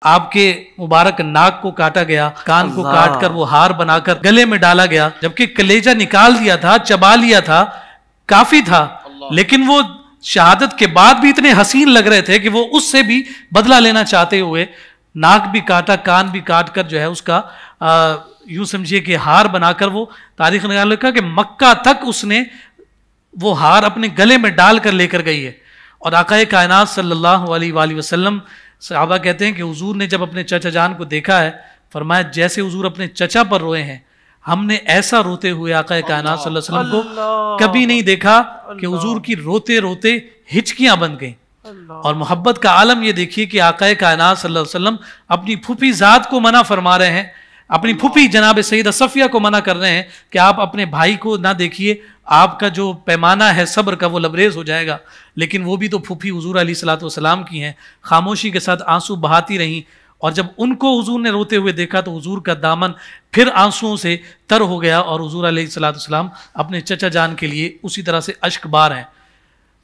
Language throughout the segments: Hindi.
आपके मुबारक नाक को काटा गया, कान को काट कर वो हार बनाकर गले में डाला गया, जबकि कलेजा निकाल दिया था, चबा लिया था, काफी था, लेकिन वो शहादत के बाद भी इतने हसीन लग रहे थे कि वो उससे भी बदला लेना चाहते हुए नाक भी काटा, कान भी काट कर जो है उसका यूं समझिए कि हार बनाकर वो तारीख निकाल लिखा कि मक्का तक उसने वो हार अपने गले में डालकर लेकर गई है। और आकाए कायनात सल्लल्लाहु अलैहि वसल्लम, सहाबा कहते हैं कि हुजूर ने जब अपने चचा जान को देखा है, फरमाया जैसे हुजूर अपने चचा पर रोए हैं, हमने ऐसा रोते हुए आकाए कायनात सल्लल्लाहु अलैहि वसल्लम को कभी नहीं देखा कि हुजूर की रोते रोते हिचकियां बन गई। और मोहब्बत का आलम ये देखिए कि आकाए कायनात सल्लल्लाहु अलैहि वसल्लम अपनी फूफी जात को मना फरमा रहे हैं, अपनी फूफी जनाब सैयदा सफिया को मना कर रहे हैं कि आप अपने भाई को ना देखिए, आपका जो पैमाना है सब्र का वो लबरेज हो जाएगा। लेकिन वो भी तो फूफी हुजूर अलैहिस्सलातु वस्सलाम की हैं, खामोशी के साथ आंसू बहाती रहीं। और जब उनको हुजूर ने रोते हुए देखा तो हुजूर का दामन फिर आंसुओं से तर हो गया और हुजूर अलैहिस्सलातु वस्सलाम अपने चचा जान के लिए उसी तरह से अश्क बार हैं।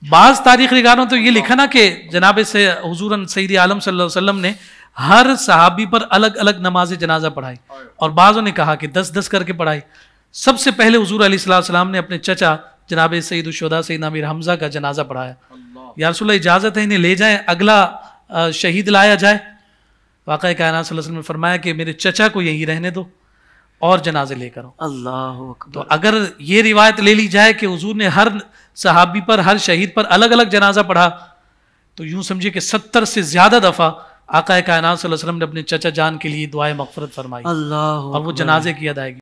बाज़ तारीख़ निगारों तो ये लिखा ना कि जनाब से हुजूर सैयद आलम सल्लल्लाहु अलैहि वसल्लम ने हर सहाबी पर अलग अलग नमाज जनाजा पढ़ाई, और बाज़ों ने कहा कि 10-10 करके पढ़ाई। सबसे पहले हुजूर अलैहिस्सलातु वस्सलाम ने अपने चचा जनाब सैयदुश शुहदा सैयदना अमीर हमज़ा का जनाजा पढ़ाया। या रसूलल्लाह इजाज़त है इन्हें ले जाएं, अगला शहीद लाया जाए। वाक़ई कायनात सल्लल्लाहु अलैहि वसल्लम ने फरमाया कि मेरे चचा को यहीं रहने दो और जनाजे लेकर आओ। अल्लाह अकबर। तो अगर ये रिवायत ले ली जाए कि हुजूर ने हर सहाबी पर, हर शहीद पर अलग अलग जनाजा पढ़ा, तो यूं समझिए कि 70 से ज्यादा दफा आकाए कायनात सल्लल्लाहु अलैहि वसल्लम ने अपने चचा जान के लिए दुआए मग़फ़िरत फरमाई, और वो जनाजे की अदायगी।